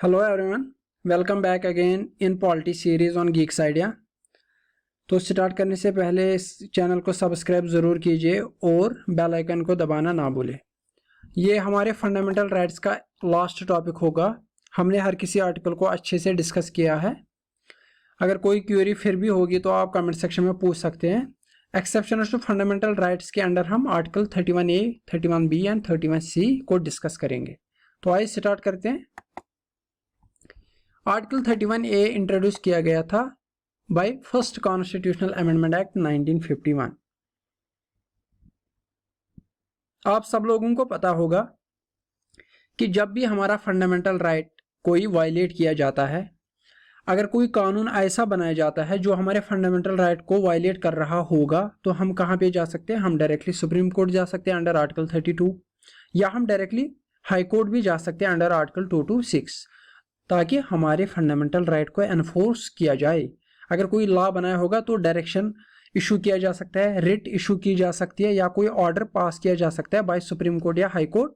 Hello everyone, welcome back again in polity series on Geeks idea. तो start करने से पहले इस चैनल को सब्सक्राइब ज़रूर कीजिए और बेल आइकन को दबाना ना भूलें। ये हमारे फंडामेंटल राइट्स का लास्ट टॉपिक होगा। हमने हर किसी आर्टिकल को अच्छे से डिस्कस किया है। अगर कोई क्वेरी फिर भी होगी तो आप कमेंट सेक्शन में पूछ सकते हैं। एक्सेप्शंस टू फंडामेंटल राइट्स के अंडर हम article 31A, 31B and 31C को डिस्कस करेंगे। तो आइए स्टार्ट करते हैं। आर्टिकल 31A इंट्रोड्यूस किया गया था by first constitutional amendment act 1951। आप सब लोगों को पता होगा कि जब भी हमारा फंडामेंटल राइट कोई वायलेट किया जाता है, अगर कोई कानून ऐसा बनाया जाता है जो हमारे फंडामेंटल राइट को वायलेट कर रहा होगा, तो हम कहाँ पे जा सकते हैं? हम डायरेक्टली सुप्रीम कोर्ट जा सकते हैं अंडर आर्टिकल 32, या हम डायरेक्टली हाई कोर्ट भी जा सकते हैं अंडर आर्टिकल 226, ताकि हमारे फंडामेंटल राइट को एनफोर्स किया जाए। अगर कोई लॉ बनाया होगा तो डायरेक्शन इशू किया जा सकता है, रिट इशू की जा सकती है, या कोई ऑर्डर पास किया जा सकता है बाय सुप्रीम कोर्ट या हाई कोर्ट,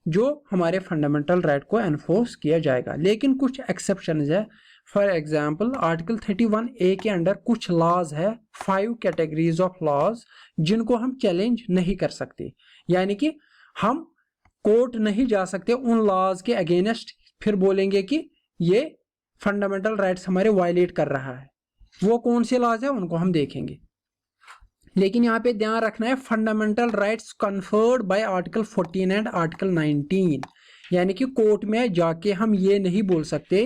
जो हमारे फंडामेंटल राइट को एनफोर्स किया जाएगा। लेकिन कुछ एक्सेप्शंस है। फॉर एग्जांपल आर्टिकल 31A के अंडर कुछ लॉज है, 5 कैटेगरीज ऑफ लॉज, जिनको हम चैलेंज नहीं कर सकते। यानी कि हम कोर्ट नहीं जा सकते उन लॉज के अगेंस्ट, फिर बोलेंगे कि ये फंडामेंटल राइट्स हमारे वायलेट कर रहा है। वो कौन से लॉज है उनको हम देखेंगे। लेकिन यहाँ पे ध्यान रखना है, fundamental rights conferred bye article 14 and article 19। यानी कि कोर्ट में जाके हम ये नहीं बोल सकते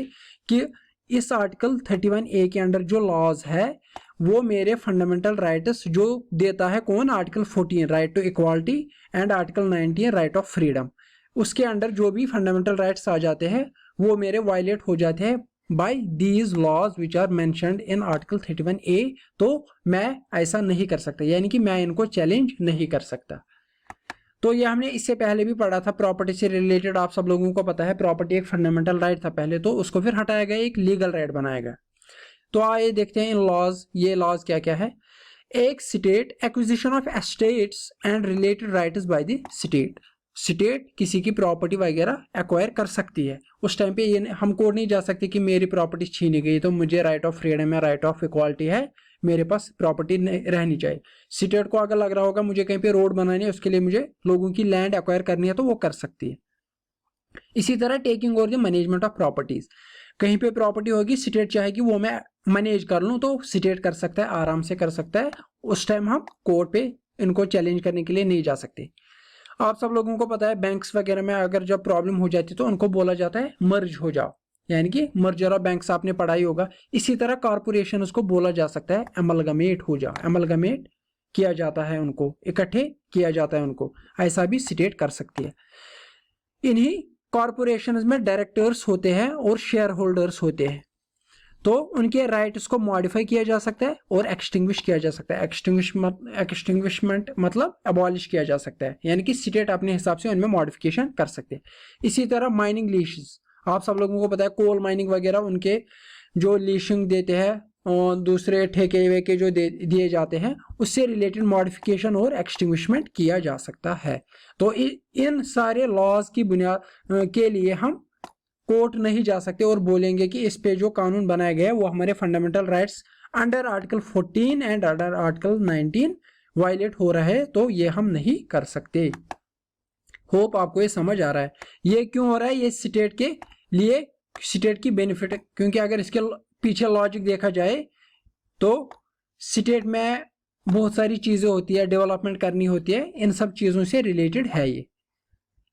कि इस आर्टिकल 31A के अंडर जो लॉज है वो मेरे फंडामेंटल राइट्स जो देता है कौन? Article 14 right to equality and article 19 right of freedom. उसके अंडर जो भी फंडामेंटल राइट्स आ जाते हैं वो मेरे वायलेट हो जाते हैं by these laws which are mentioned in article 31A। तो मैं ऐसा नहीं कर सकता, यानी कि मैं इनको चैलेंज नहीं कर सकता। तो ये हमने इससे पहले भी पढ़ा था, प्रॉपर्टी से रिलेटेड। आप सब लोगों को पता है प्रॉपर्टी एक फंडामेंटल राइट था पहले, तो उसको फिर हटाया गया, एक लीगल राइट बनाया गया। तो आइए देखते हैं इन लॉज, ये लॉज क्या क्या है। एक state acquisition of estates and related rights by the state. State किसी की प्रॉपर्टी वगैरह एक्वायर कर सकती है। उस टाइम पे ये हम कोर्ट नहीं जा सकते कि मेरी प्रॉपर्टी छीनी गई तो मुझे राइट ऑफ फ्रीडम है, राइट ऑफ इक्वालिटी है, मेरे पास प्रॉपर्टी रहनी चाहिए। स्टेट को अगर लग रहा होगा मुझे कहीं पे रोड बनानी है, उसके लिए मुझे लोगों की लैंड एक्वायर करनी है, तो वो कर सकती है। इसी तरह taking over the management of properties, कहीं पे प्रॉपर्टी होगी, स्टेट चाहेगी वो मैं मैनेज कर लूं, तो स्टेट कर सकता है, आराम से कर सकता है। उस टाइम हम कोर्ट पे इनको चैलेंज करने के लिए नहीं जा सकते। आप सब लोगों को पता है बैंक्स वगैरह में अगर जब प्रॉब्लम हो जाती है तो उनको बोला जाता है मर्ज हो जाओ, यानी कि मर्जर ऑफ बैंक्स आपने पढ़ा ही होगा। इसी तरह कॉर्पोरेशन उसको बोला जा सकता है एमलगमेट हो जाओ, एमलगमेट किया जाता है, उनको इकट्ठे किया जाता है, उनको ऐसा भी स्टेट कर सकती है। इन्हीं कॉर्पोरेशन में डायरेक्टर्स होते हैं और शेयर होल्डर्स होते हैं, तो उनके राइट्स को मॉडिफाई किया जा सकता है और एक्सटिंग्विश किया जा सकता है। एक्सटिंग्विशमेंट मतलब अबॉलिश किया जा सकता है, यानी कि स्टेट अपने हिसाब से उनमें मॉडिफिकेशन कर सकते हैं। इसी तरह माइनिंग लीजेस, आप सब लोगों को पता है कोल माइनिंग वगैरह उनके जो लीजिंग देते हैं और दूसरे ठेके वेके जो दिए जाते हैं, उससे रिलेटेड मॉडिफिकेशन और एक्सटिंग्विशमेंट किया जा सकता है। तो इन सारे लॉज की बुनियाद के लिए हम कोर्ट नहीं जा सकते और बोलेंगे कि इस पे जो कानून बनाया गया है वो हमारे fundamental rights under article 14 and under article 19 violate हो रहा है, तो ये हम नहीं कर सकते। होप आपको ये समझ आ रहा है। ये क्यों हो रहा है? ये स्टेट के लिए, स्टेट की बेनिफिट है, क्योंकि अगर इसके पीछे लॉजिक देखा जाए तो स्टेट में बहुत सारी चीजें होती है, डेवलपमेंट करनी होती है, इन सब चीजों से रिलेटेड है ये,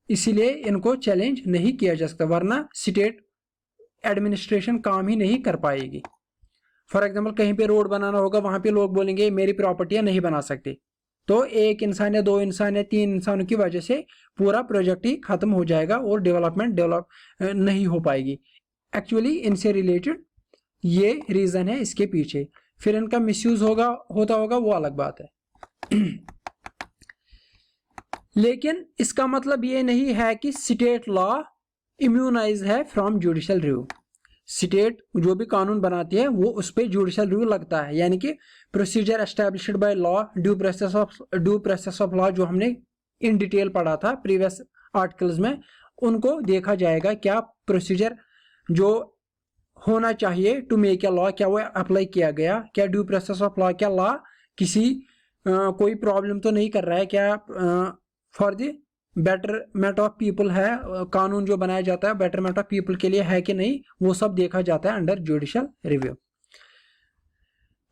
इसीलिए इनको चैलेंज नहीं किया जा सकता, वरना स्टेट एडमिनिस्ट्रेशन काम ही नहीं कर पाएगी। फॉर एग्जांपल कहीं पे रोड बनाना होगा, वहां पे लोग बोलेंगे मेरी प्रॉपर्टियां नहीं बना सकते, तो एक इंसान या दो इंसान या तीन इंसानों की वजह से पूरा प्रोजेक्ट ही खत्म हो जाएगा और डेवलपमेंट नहीं हो पाएगी। एक्चुअली इनसे रिलेटेड ये रीजन है इसके पीछे। फिर इनका मिसयूज होता होगा वो अलग बात है। लेकिन इसका मतलब ये नहीं है कि स्टेट लॉ इम्यूनाइज है फ्रॉम जुडिशियल रिव्यू। स्टेट जो भी कानून बनाती है वो उस पर जुडिशियल रिव्यू लगता है, यानी कि procedure established by law, due process of law जो हमने इन डिटेल पढ़ा था प्रीवियस आर्टिकल्स में, उनको देखा जाएगा क्या प्रोसीजर जो होना चाहिए टू मेक ए लॉ, क्या वो अप्लाई किया गया, क्या ड्यू प्रोसेस ऑफ लॉ, क्या लॉ किसी कोई प्रॉब्लम तो नहीं कर रहा है, क्या for the betterment of people है, कानून जो बनाया जाता है बेटरमेंट ऑफ पीपल के लिए है कि नहीं, वो सब देखा जाता है under judicial review.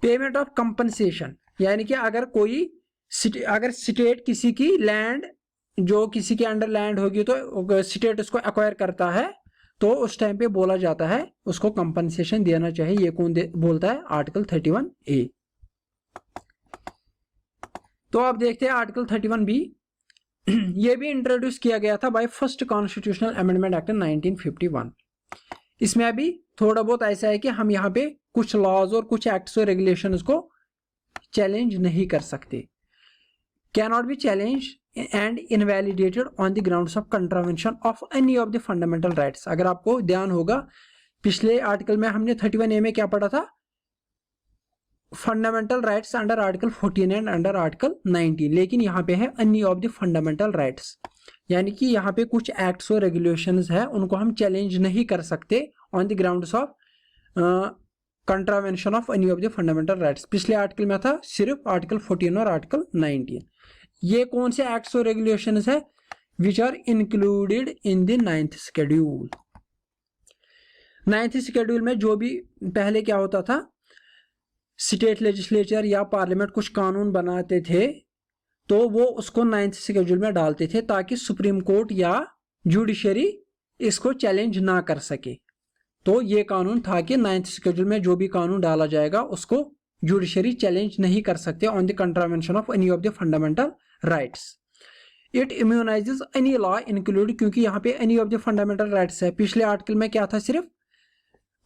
Payment of compensation, यानी कि अगर स्टेट किसी की लैंड जो किसी के अंडर लैंड होगी तो स्टेट उसको एक्वायर करता है, तो उस टाइम पे बोला जाता है उसको कंपनसेशन देना चाहिए। ये कौन बोलता है? Article 31A। तो आप देखते हैं आर्टिकल 31B, ये भी इंट्रोड्यूस किया गया था by first constitutional amendment act 1951। इसमें अभी थोड़ा बहुत ऐसा है कि हम यहाँ पे कुछ लॉज और कुछ एक्ट्स और रेगुलेशंस को चैलेंज नहीं कर सकते। Can not be challenge and invalidated on the grounds of contravention of any of the fundamental rights. अगर आपको ध्यान होगा पिछले आर्टिकल में हमने 31A में क्या पढ़ा था? Fundamental rights under article 14 and under article 19, लेकिन यहाँ पे है any of the fundamental rights, यानी कि यहाँ पे कुछ एक्ट्स और रेगुलेशंस है उनको हम चैलेंज नहीं कर सकते on the grounds of contravention of any of the fundamental rights. पिछले आर्टिकल में था सिर्फ आर्टिकल 14 और आर्टिकल 19। ये कौन से एक्ट्स और रेगुलेशंस है? Which are included in the 9th schedule. 9th schedule में जो भी पहले क्या होता था, स्टेट लेजिस्लेचर या पार्लियामेंट कुछ कानून बनाते थे तो वो उसको 9th शेड्यूल में डालते थे ताकि सुप्रीम कोर्ट या जुडिशरी इसको चैलेंज ना कर सके। तो ये कानून था कि 9th शेड्यूल में जो भी कानून डाला जाएगा उसको जुडिशरी चैलेंज नहीं कर सकते on the contravention of any of the fundamental rights. It immunizes any law include, क्योंकि यहाँ पे any of the fundamental rights है। पिछले आर्टिकल में क्या था? सिर्फ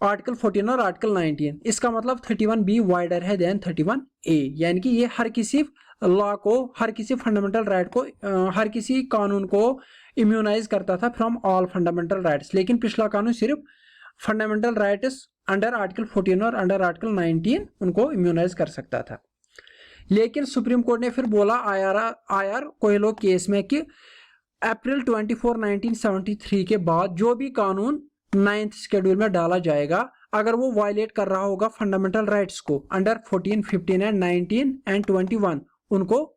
आर्टिकल 14 और आर्टिकल 19। इसका मतलब 31B वाइडर है देन 31A, यानी कि ये हर किसी लॉ को, हर किसी फंडामेंटल राइट को, हर किसी कानून को इम्यूनाइज करता था फ्रॉम ऑल फंडामेंटल राइट्स। लेकिन पिछला कानून सिर्फ फंडामेंटल राइट्स अंडर आर्टिकल 14 और अंडर आर्टिकल 19 उनको इम्यूनाइज कर सकता था। लेकिन सुप्रीम कोर्ट ने फिर बोला आर कोयलो केस में कि अप्रैल 24, 1973 के बाद जो भी कानून 9th शेड्यूल में डाला जाएगा, अगर वो वायलेट कर रहा होगा फंडामेंटल राइट्स को अंडर 14, 15 एंड 19 एंड 21, उनको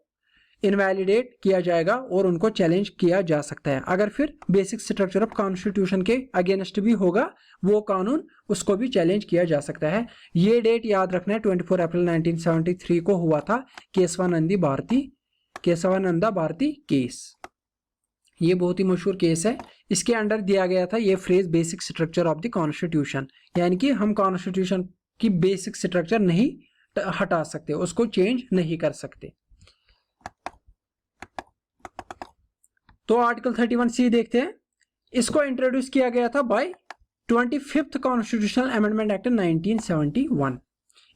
इनवैलिडेट किया जाएगा और उनको चैलेंज किया जा सकता है। अगर फिर बेसिक स्ट्रक्चर ऑफ कॉन्स्टिट्यूशन के अगेंस्ट भी होगा वो कानून, उसको भी चैलेंज किया जा सकता है। ये डेट याद रखना है, 24 अप्रैल 1973 को हुआ था केशवानंदा भारती केस। ये बहुत ही मशहूर केस है। इसके अंडर दिया गया था ये phrase basic structure of the constitution, यानी कि हम कॉन्स्टिट्यूशन की बेसिक स्ट्रक्चर नहीं हटा सकते, उसको चेंज नहीं कर सकते। तो आर्टिकल 31C देखते हैं। इसको इंट्रोड्यूस किया गया था bye 25th constitutional amendment act 1971।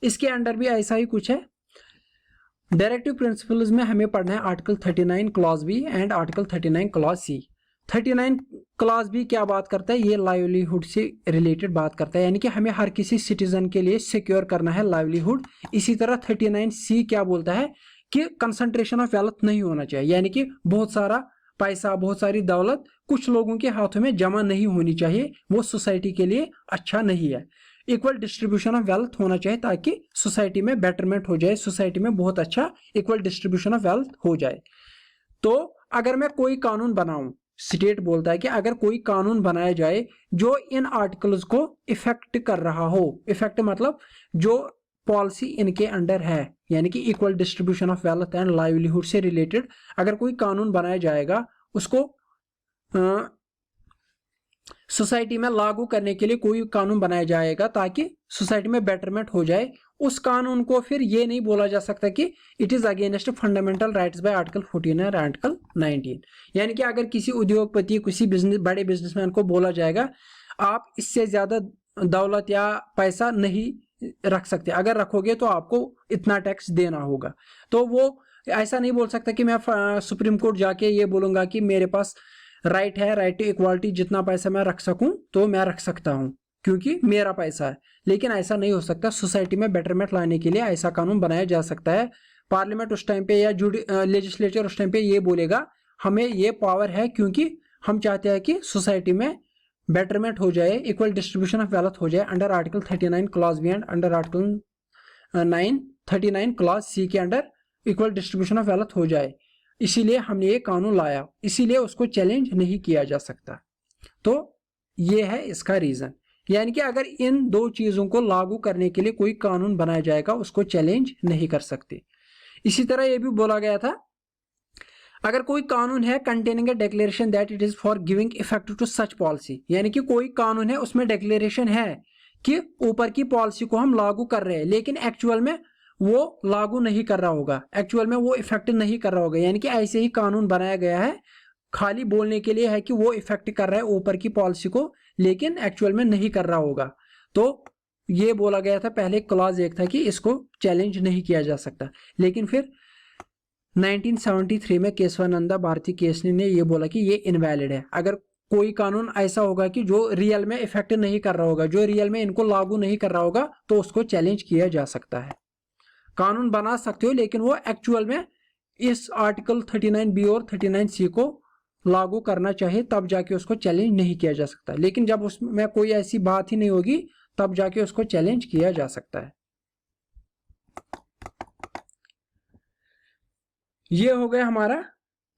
इसके अंडर भी ऐसा ही कुछ है। डायरेक्टिव प्रिंसिपल्स में हमें पढ़ना है article 39 clause B and article 39 clause C. 39 clause B क्या बात करता है? ये लाइवलीहुड से रिलेटेड बात करता है, यानी कि हमें हर किसी सिटीजन के लिए सिक्योर करना है लाइवलीहुड। इसी तरह 39C क्या बोलता है कि कंसंट्रेशन ऑफ वेल्थ नहीं होना चाहिए, यानी कि बहुत सारा पैसा, बहुत सारी दौलत कुछ लोगों के हाथों में जमा नहीं होनी चाहिए, वो सोसाइटी के लिए अच्छा नहीं है। इक्वल डिस्ट्रीब्यूशन ऑफ वेल्थ होना चाहिए ताकि सोसाइटी में बेटरमेंट हो जाए, सोसाइटी में बहुत अच्छा इक्वल डिस्ट्रीब्यूशन ऑफ वेल्थ हो जाए। तो अगर मैं कोई कानून बनाऊं, स्टेट बोलता है कि अगर कोई कानून बनाया जाए जो इन आर्टिकल्स को इफेक्ट कर रहा हो, इफेक्ट मतलब जो पॉलिसी इनके अंडर है, यानी कि equal distribution of wealth and livelihood से रिलेटेड अगर कोई कानून बनाया जाएगा, उसको सोसाइटी में लागू करने के लिए कोई कानून बनाया जाएगा ताकि सोसाइटी में बेटरमेंट हो जाए, उस कानून को फिर ये नहीं बोला जा सकता कि it is against fundamental rights bye article 14 और आर्टिकल 19। यानी कि अगर किसी उद्योगपति, किसी बड़े बिजनेसमैन को बोला जाएगा आप इससे ज्यादा दौलत या पैसा नहीं रख सकते, अगर रखोगे तो आपको इतना टैक्स देना होगा, तो वो ऐसा नहीं बोल सकता कि मैं सुप्रीम कोर्ट जाके ये बोलूंगा कि मेरे पास राइट है, राइट टू इक्वालिटी, जितना पैसा मैं रख सकूं तो मैं रख सकता हूं क्योंकि मेरा पैसा है। लेकिन ऐसा नहीं हो सकता। सोसाइटी में बेटरमेंट लाने के लिए ऐसा कानून बनाया जा सकता है। पार्लियामेंट उस टाइम पे या लेजिस्लेचर उस टाइम पे ये बोलेगा हमें ये पावर है क्योंकि हम चाहते हैं कि सोसाइटी में बेटरमेंट हो जाए, इक्वल डिस्ट्रीब्यूशन ऑफ वेल्थ हो जाए under article 39 clause B and under article 39 clause C के under equal distribution of wealth हो जाए, इसीलिए हमने ये कानून लाया, इसीलिए उसको चैलेंज नहीं किया जा सकता। तो ये है इसका रीजन, यानी कि अगर इन दो चीजों को लागू करने के लिए कोई कानून बनाया जाएगा उसको चैलेंज नहीं कर सकते। इसी तरह यह भी बोला गया था, अगर कोई कानून है containing a declaration that it is for giving effect to such policy, यानी कि कोई कानून है उसमें डिक्लेरेशन है कि ऊपर की पॉलिसी को हम लागू कर रहे हैं, लेकिन एक्चुअल में वो लागू नहीं कर रहा होगा, एक्चुअल में वो इफेक्ट नहीं कर रहा होगा, यानी कि ऐसे ही कानून बनाया गया है खाली बोलने के लिए है कि वो इफेक्ट कर रहा है ऊपर की पॉलिसी को, लेकिन एक्चुअल में नहीं कर रहा होगा। तो ये बोला गया था पहले क्लॉज एक था कि इसको चैलेंज नहीं किया जा सकता, लेकिन फिर 1973 में केशवानंदा भारती केस ने ये बोला कि ये इनवैलिड है। अगर कोई कानून ऐसा होगा कि जो रियल में इफेक्ट नहीं कर रहा होगा, जो रियल में इनको लागू नहीं कर रहा होगा, तो उसको चैलेंज किया जा सकता है। कानून बना सकते हो लेकिन वो एक्चुअल में इस आर्टिकल 39 बी और 39 सी को लागू करना चाहिए, तब जाके उसको चैलेंज नहीं किया जा सकता। लेकिन जब उसमें कोई ऐसी बात ही नहीं होगी तब जाके उसको चैलेंज किया जा सकता है। ये हो गया हमारा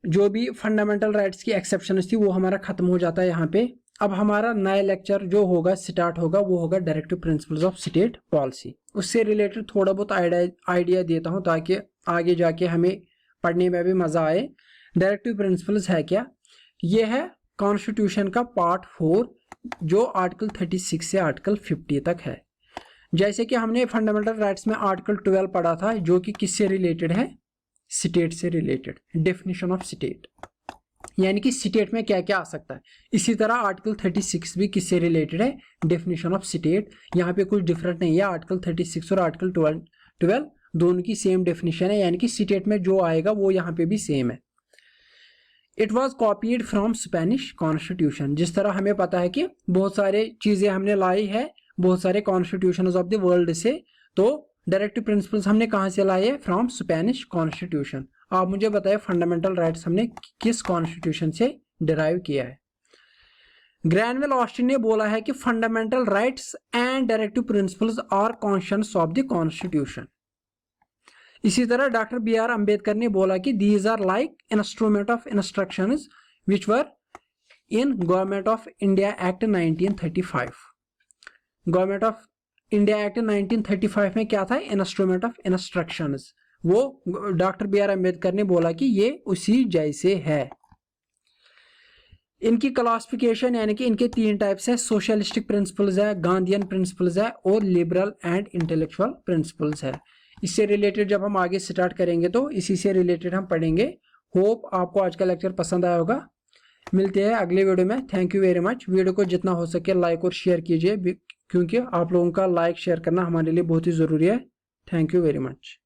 जो भी फंडामेंटल राइट्स की एक्सेप्शन थी वो हमारा खत्म हो जाता है यहाँ पे। अब हमारा नया लेक्चर जो होगा स्टार्ट होगा वो होगा directive principles of state policy. उससे रिलेटेड थोड़ा बहुत आइडिया देता हूँ ताकि आगे जाके हमें पढ़ने में भी मजा आए। डायरेक्टिव प्रिंसिपल्स है क्या? ये है कॉन्स्टिट्यूशन का पार्ट 4 जो आर्टिकल 36 से आर्टिकल 50 तक है। जैसे कि हमने फंडामेंटल राइट्स में आर्टिकल 12 पढ़ा था जो कि किससे रिलेटेड है? स्टेट से रिलेटेड, डेफिनेशन ऑफ स्टेट, यानी कि स्टेट में क्या क्या आ सकता है। इसी तरह आर्टिकल 36 भी किससे रिलेटेड है? Definition of state. यहाँ पे कुछ डिफरेंट नहीं है, आर्टिकल 36 और आर्टिकल 12 दोनों की सेम डेफिनेशन है, यानी कि स्टेट में जो आएगा वो यहाँ पे भी सेम है। It was copied from Spanish constitution. जिस तरह हमें पता है कि बहुत सारे चीजें हमने लाई है बहुत सारे कॉन्स्टिट्यूशन ऑफ द वर्ल्ड से, तो डायरेक्टिव प्रिंसिपल्स हमने कहां से लाए? From Spanish constitution. आप मुझे बताइए फंडामेंटल राइट्स हमने किस कॉन्स्टिट्यूशन से डिराइव किया है? ग्रैनवेल ऑस्टिन ने बोला है कि fundamental rights and directive principles are constitutions of the constitution. इसी तरह डॉक्टर बी.आर. अंबेडकर ने बोला कि these are like instrument of instructions which were in government of India act 1935। Government of India act 1935 में क्या था? Instrument of instructions. वो doctor B R. Ambedkar ने बोला कि ये उसी जैसे है। इनकी क्लासिफिकेशन यानी कि इनके 3 टाइप्स है, सोशलिस्टिक प्रिंसिपल्स है, गांधीयन प्रिंसिपल्स है और लिबरल एंड इंटेलेक्चुअल प्रिंसिपल्स है। इससे रिलेटेड जब हम आगे स्टार्ट करेंगे तो इसी से रिलेटेड हम पढ़ेंगे। होप आपको आज का लेक्चर पसंद आया होगा। मिलते हैं अगले वीडियो में। Thank you very much. Video को जितना हो सके लाइक और शेयर कीजिए क्योंकि आप लोगों का लाइक शेयर करना हमारे लिए बहुत ही ज़रूरी है। Thank you very much.